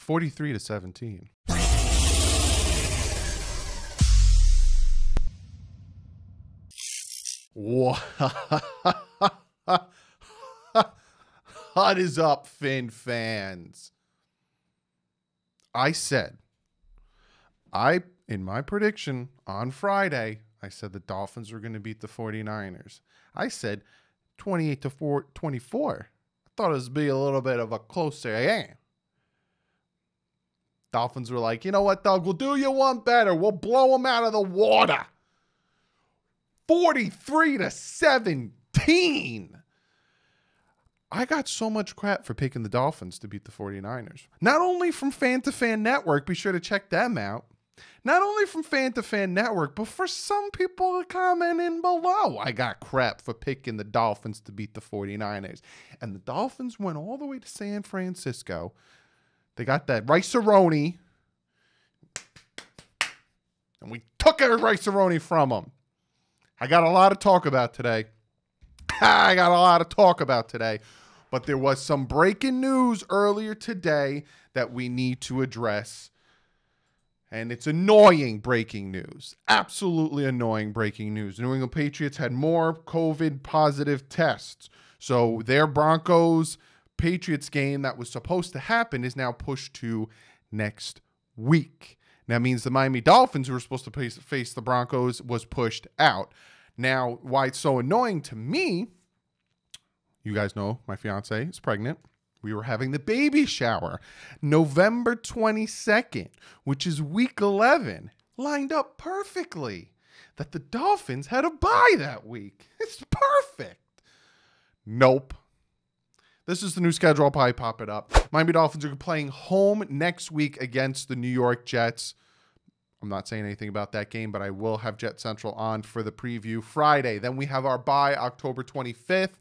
43-17. What is up, Fin fans? I said, in my prediction on Friday, I said the Dolphins were going to beat the 49ers. I said 28-24. I thought it was be a little bit of a closer game. Dolphins were like, you know what, Doug? We'll do you one better. We'll blow them out of the water. 43-17. I got so much crap for picking the Dolphins to beat the 49ers. Not only from Fan to Fan Network, be sure to check them out. Not only from Fan to Fan Network, but for some people commenting below, I got crap for picking the Dolphins to beat the 49ers. And the Dolphins went all the way to San Francisco. They got that rice-a-roni. And we took our rice-a-roni from them. I got a lot to talk about today. But there was some breaking news earlier today that we need to address. And it's annoying breaking news. Absolutely annoying breaking news. New England Patriots had more COVID positive tests. So their Broncos-Patriots game that was supposed to happen is now pushed to next week. That means the Miami Dolphins, who were supposed to face the Broncos, was pushed out. Now, why it's so annoying to me, you guys know my fiance is pregnant. We were having the baby shower November 22nd, which is week 11, lined up perfectly. That the Dolphins had a bye that week. It's perfect. Nope. This is the new schedule. I'll probably pop it up. Miami Dolphins are playing home next week against the New York Jets. I'm not saying anything about that game, but I will have Jet Central on for the preview Friday. Then we have our bye October 25th.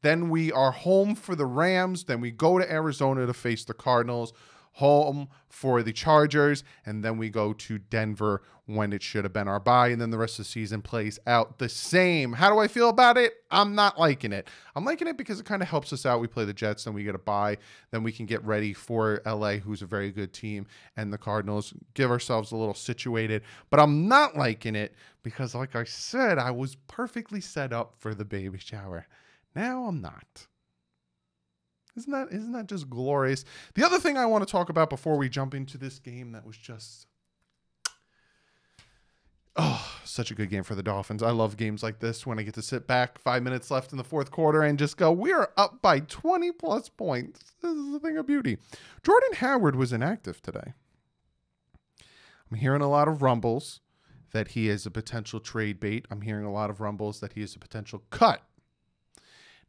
Then we are home for the Rams. Then we go to Arizona to face the Cardinals. Home for the Chargers. And then we go to Denver when it should have been our bye. And then the rest of the season plays out the same. How do I feel about it? I'm not liking it. I'm liking it because it kind of helps us out. We play the Jets, then we get a bye. Then we can get ready for LA, who's a very good team, and the Cardinals. Give ourselves a little situated. But I'm not liking it because, like I said, I was perfectly set up for the baby shower. Now I'm not. Isn't that just glorious? The other thing I want to talk about before we jump into this game that was just, such a good game for the Dolphins. I love games like this when I get to sit back 5 minutes left in the fourth quarter and just go, we are up by 20 plus points. This is a thing of beauty. Jordan Howard was inactive today. I'm hearing a lot of rumbles that he is a potential trade bait. I'm hearing a lot of rumbles that he is a potential cut.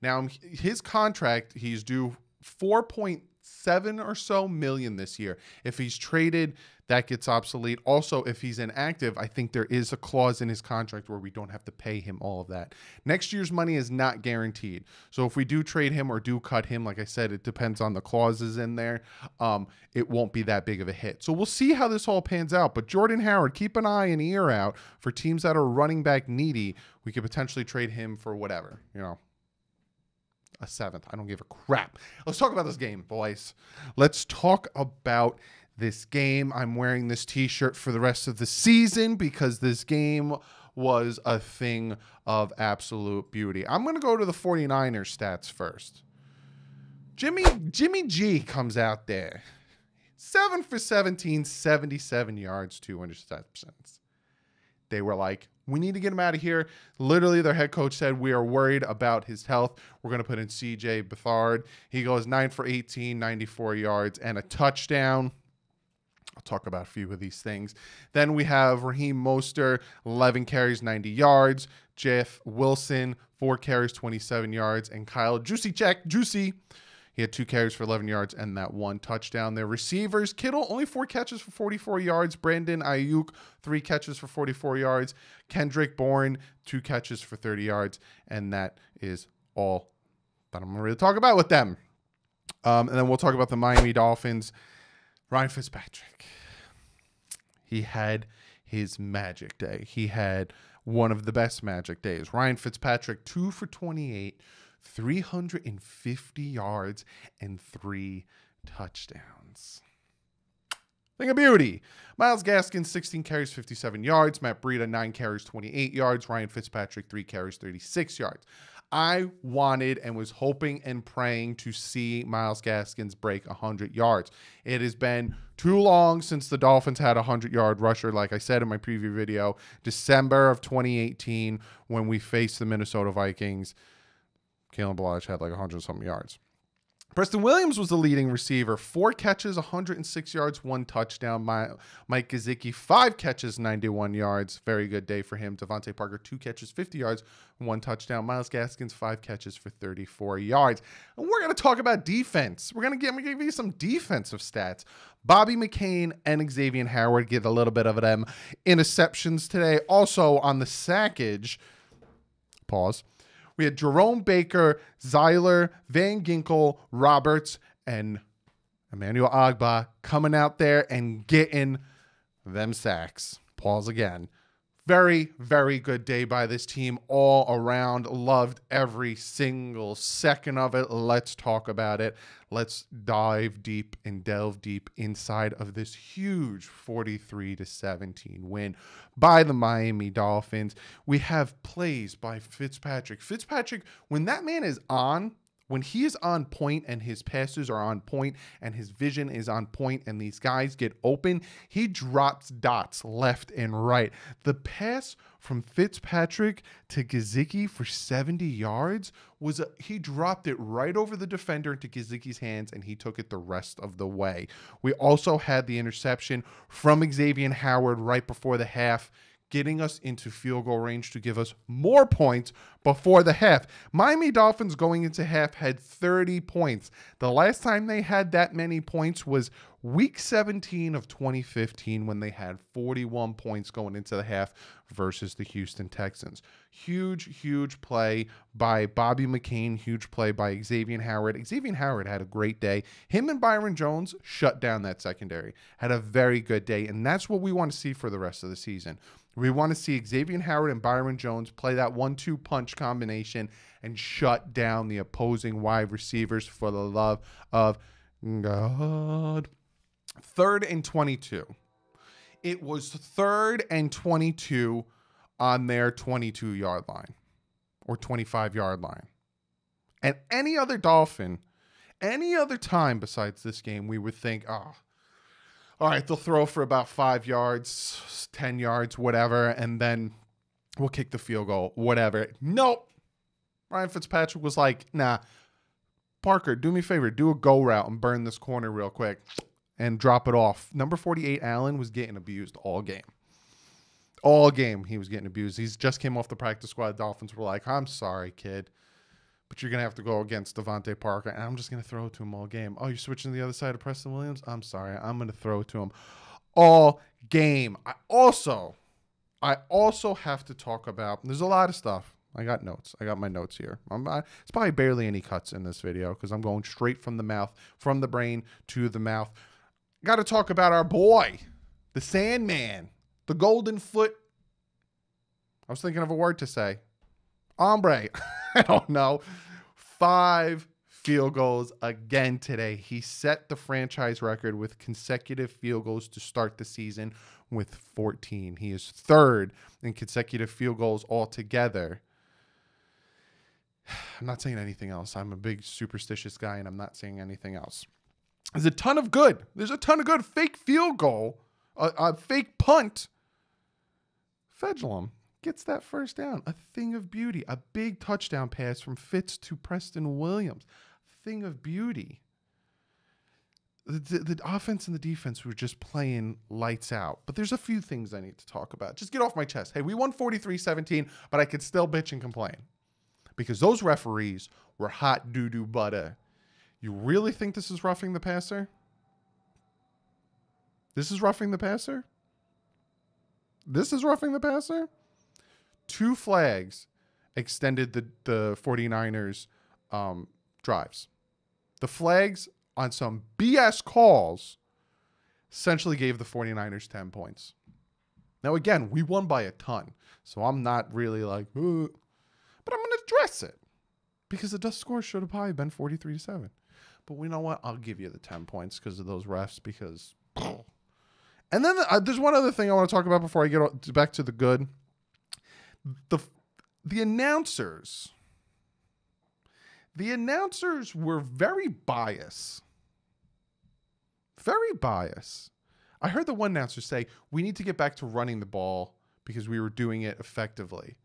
Now, his contract, he's due $4.7 or so million this year. If he's traded, that gets obsolete. Also, if he's inactive, I think there is a clause in his contract where we don't have to pay him all of that. Next year's money is not guaranteed. So if we do trade him or do cut him, like I said, it depends on the clauses in there. It won't be that big of a hit. So we'll see how this all pans out. But Jordan Howard, keep an eye and ear out for teams that are running back needy. We could potentially trade him for whatever, a seventh. I don't give a crap. Let's talk about this game, boys. Let's talk about this game. I'm wearing this t-shirt for the rest of the season because this game was a thing of absolute beauty. I'm going to go to the 49ers stats first. Jimmy G comes out there. 7 for 17, 77 yards, 2 interceptions. They were like, we need to get him out of here. Literally, their head coach said, we are worried about his health. We're going to put in C.J. Beathard. He goes 9 for 18, 94 yards, and a touchdown. I'll talk about a few of these things. Then we have Raheem Mostert, 11 carries, 90 yards. Jeff Wilson, 4 carries, 27 yards. And Kyle Juicy. He had 2 carries for 11 yards and that 1 touchdown. Their receivers, Kittle, only 4 catches for 44 yards. Brandon Ayuk, 3 catches for 44 yards. Kendrick Bourne, 2 catches for 30 yards. And that is all that I'm going to really talk about with them. And then we'll talk about the Miami Dolphins. Ryan Fitzpatrick. He had his magic day. He had one of the best magic days. Ryan Fitzpatrick, 2 for 28. 350 yards and 3 touchdowns. Thing of beauty. Myles Gaskin, 16 carries, 57 yards. Matt Breida, 9 carries, 28 yards. Ryan Fitzpatrick, 3 carries, 36 yards. I wanted and was hoping and praying to see Myles Gaskins break 100 yards. It has been too long since the Dolphins had a 100-yard rusher, like I said in my preview video. December of 2018, when we faced the Minnesota Vikings, Kalen Ballage had like 100-something yards. Preston Williams was the leading receiver. 4 catches, 106 yards, 1 touchdown. Mike Gesicki, 5 catches, 91 yards. Very good day for him. Devontae Parker, 2 catches, 50 yards, 1 touchdown. Myles Gaskins, 5 catches for 34 yards. And we're going to talk about defense. We're going to give you some defensive stats. Bobby McCain and Xavier Howard get a little bit of them interceptions today. Also on the sackage, pause. We had Jerome Baker, Zeiler, Van Ginkel, Roberts, and Emmanuel Agba coming out there and getting them sacks. Pause again. Very, very good day by this team all around. Loved every single second of it. Let's talk about it. Let's dive deep and delve deep inside of this huge 43-17 win by the Miami Dolphins. We have plays by Fitzpatrick. Fitzpatrick, when that man is on, when he is on point and his passes are on point and his vision is on point and these guys get open, he drops dots left and right. The pass from Fitzpatrick to Gesicki for 70 yards he dropped it right over the defender into Gesicki's hands and he took it the rest of the way. We also had the interception from Xavier Howard right before the half, getting us into field goal range to give us more points before the half. Miami Dolphins going into half had 30 points. The last time they had that many points was week 17 of 2015 when they had 41 points going into the half versus the Houston Texans. Huge, huge play by Bobby McCain. Huge play by Xavier Howard. Xavier Howard had a great day. Him and Byron Jones shut down that secondary. Had a very good day, and that's what we want to see for the rest of the season. We want to see Xavier Howard and Byron Jones play that 1-2 punch combination and shut down the opposing wide receivers for the love of God. 3rd and 22. It was 3rd and 22 on their 22-yard line or 25-yard line. And any other Dolphin, any other time besides this game, we would think, all right, they'll throw for about 5 yards, 10 yards, whatever, and then we'll kick the field goal, whatever. Nope. Ryan Fitzpatrick was like, nah, Parker, do me a favor, do a go route and burn this corner real quick and drop it off. Number 48, Allen, was getting abused all game. All game he was getting abused. He just came off the practice squad. Dolphins were like, I'm sorry, kid, but you're going to have to go against Devontae Parker, and I'm just going to throw it to him all game. Oh, you're switching to the other side of Preston Williams? I'm sorry. I'm going to throw it to him all game. I also have to talk about, there's a lot of stuff. I got notes. I got my notes here. It's probably barely any cuts in this video because I'm going straight from the mouth, from the brain to the mouth. Got to talk about our boy, the Sandman, the Golden Foot. I was thinking of a word to say. Hombre. I don't know. 5 field goals again today. He set the franchise record with consecutive field goals to start the season with 14. He is 3rd in consecutive field goals altogether. I'm not saying anything else. I'm a big superstitious guy, and I'm not saying anything else. There's a ton of good. There's a ton of good. Fake field goal, a fake punt. Fedulum gets that first down. A thing of beauty. A big touchdown pass from Fitz to Preston Williams. Thing of beauty. The offense and the defense were just playing lights out. But there's a few things I need to talk about. Just get off my chest. Hey, we won 43-17, but I could still bitch and complain. Because those referees were hot doo-doo butter. You really think this is roughing the passer? This is roughing the passer? This is roughing the passer? 2 flags extended the 49ers drives. The flags on some BS calls essentially gave the 49ers 10 points. Now, again, we won by a ton. So I'm not really like, ooh. But I'm going to address it. Because the score should have probably been 43-7. But you know what? I'll give you the 10 points because of those refs. Because And then there's one other thing I want to talk about before I get back to the good. The announcers. The announcers were very biased. Very biased. I heard the one announcer say, we need to get back to running the ball because we were doing it effectively.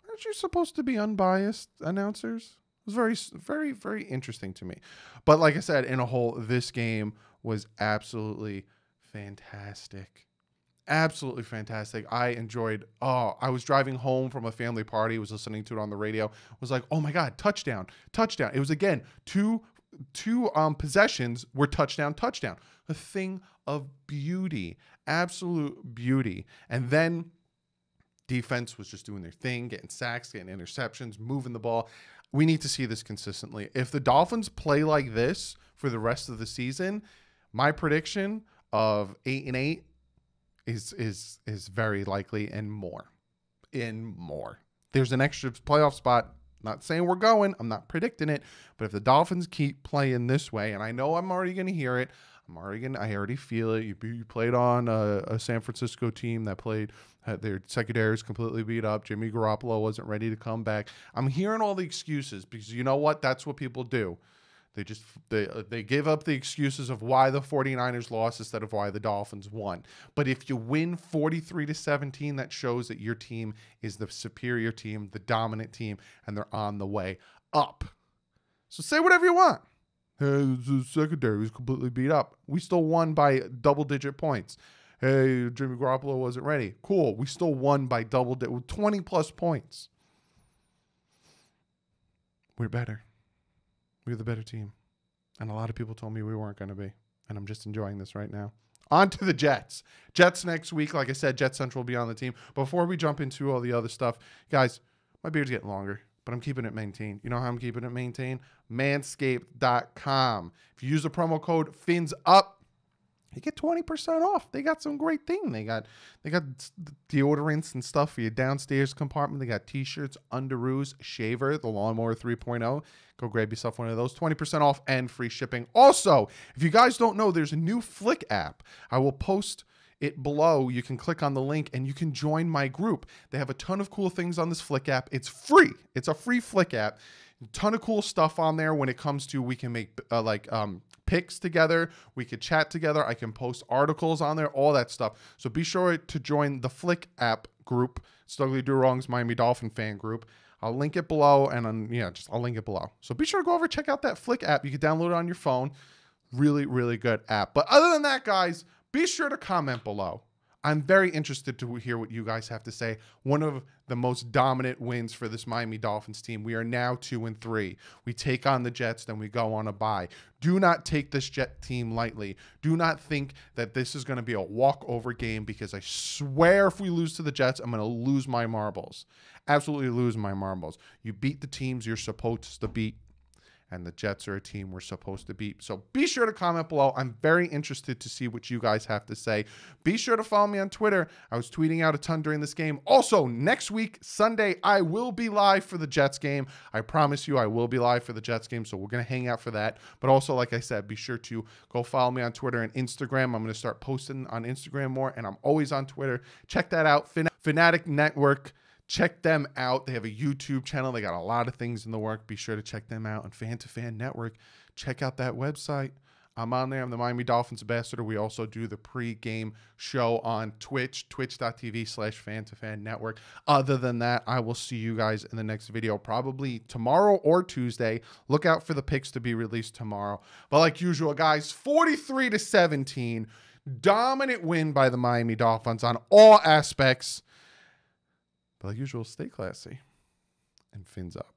Aren't you supposed to be unbiased, announcers? It was very, very, very interesting to me. But like I said, in a whole, this game was absolutely fantastic. Absolutely fantastic. I enjoyed, I was driving home from a family party, was listening to it on the radio, was like, oh my God, touchdown, touchdown. It was, again, two possessions were touchdown. A thing of beauty, absolute beauty. And then defense was just doing their thing, getting sacks, getting interceptions, moving the ball. We need to see this consistently. If the Dolphins play like this for the rest of the season, my prediction of 8-8 is very likely and more. There's an extra playoff spot. Not saying we're going. I'm not predicting it. But if the Dolphins keep playing this way, and I know I'm already going to hear it. I already feel it. You played on a San Francisco team that had their secondaries completely beat up. Jimmy Garoppolo wasn't ready to come back. I'm hearing all the excuses because you know what? That's what people do. They give up the excuses of why the 49ers lost instead of why the Dolphins won. But if you win 43-17, that shows that your team is the superior team, the dominant team, and they're on the way up. So say whatever you want. Hey, the secondary was completely beat up. We still won by double-digit points. Hey, Jimmy Garoppolo wasn't ready. Cool. We still won by 20-plus points. We're better. We're the better team. And a lot of people told me we weren't going to be. And I'm just enjoying this right now. On to the Jets. Jets next week. Like I said, Jet Central will be on the team. Before we jump into all the other stuff, guys, my beard's getting longer, but I'm keeping it maintained. You know how I'm keeping it maintained? Manscaped.com. If you use the promo code FINSUP, you get 20% off. They got some great thing. They got deodorants and stuff for your downstairs compartment. They got t-shirts, underoos, shaver, the Lawnmower 3.0. Go grab yourself one of those. 20% off and free shipping. Also, if you guys don't know, there's a new Flick app. I will post it below. You can click on the link and you can join my group. They have a ton of cool things on this Flick app. It's free. It's a free Flick app. A ton of cool stuff on there when it comes to we can make pics together. We could chat together. I can post articles on there, all that stuff. So be sure to join the Flick app group. It's DouglieDoWrong's Miami Dolphin fan group. I'll link it below, and I'll link it below. So be sure to go over and check out that Flick app. You can download it on your phone. Really, really good app. But other than that, guys, be sure to comment below. I'm very interested to hear what you guys have to say. One of the most dominant wins for this Miami Dolphins team. We are now 2-3. We take on the Jets, then we go on a bye. Do not take this Jet team lightly. Do not think that this is going to be a walkover game, because I swear if we lose to the Jets, I'm going to lose my marbles. Absolutely lose my marbles. You beat the teams you're supposed to beat. And the Jets are a team we're supposed to beat. So be sure to comment below. I'm very interested to see what you guys have to say. Be sure to follow me on Twitter. I was tweeting out a ton during this game. Also, next week, Sunday, I will be live for the Jets game. I promise you I will be live for the Jets game, so we're going to hang out for that. But also, like I said, be sure to go follow me on Twitter and Instagram. I'm going to start posting on Instagram more, and I'm always on Twitter. Check that out, Fanatic Network. Check them out. They have a YouTube channel. They got a lot of things in the work. Be sure to check them out. And Fan to Fan Network, check out that website. I'm on there. I'm the Miami Dolphins ambassador. We also do the pre-game show on Twitch, twitch.tv/Fan to Fan Network. Other than that, I will see you guys in the next video, probably tomorrow or Tuesday. Look out for the picks to be released tomorrow. But like usual, guys, 43-17, dominant win by the Miami Dolphins on all aspects. Like usual, stay classy and fins up.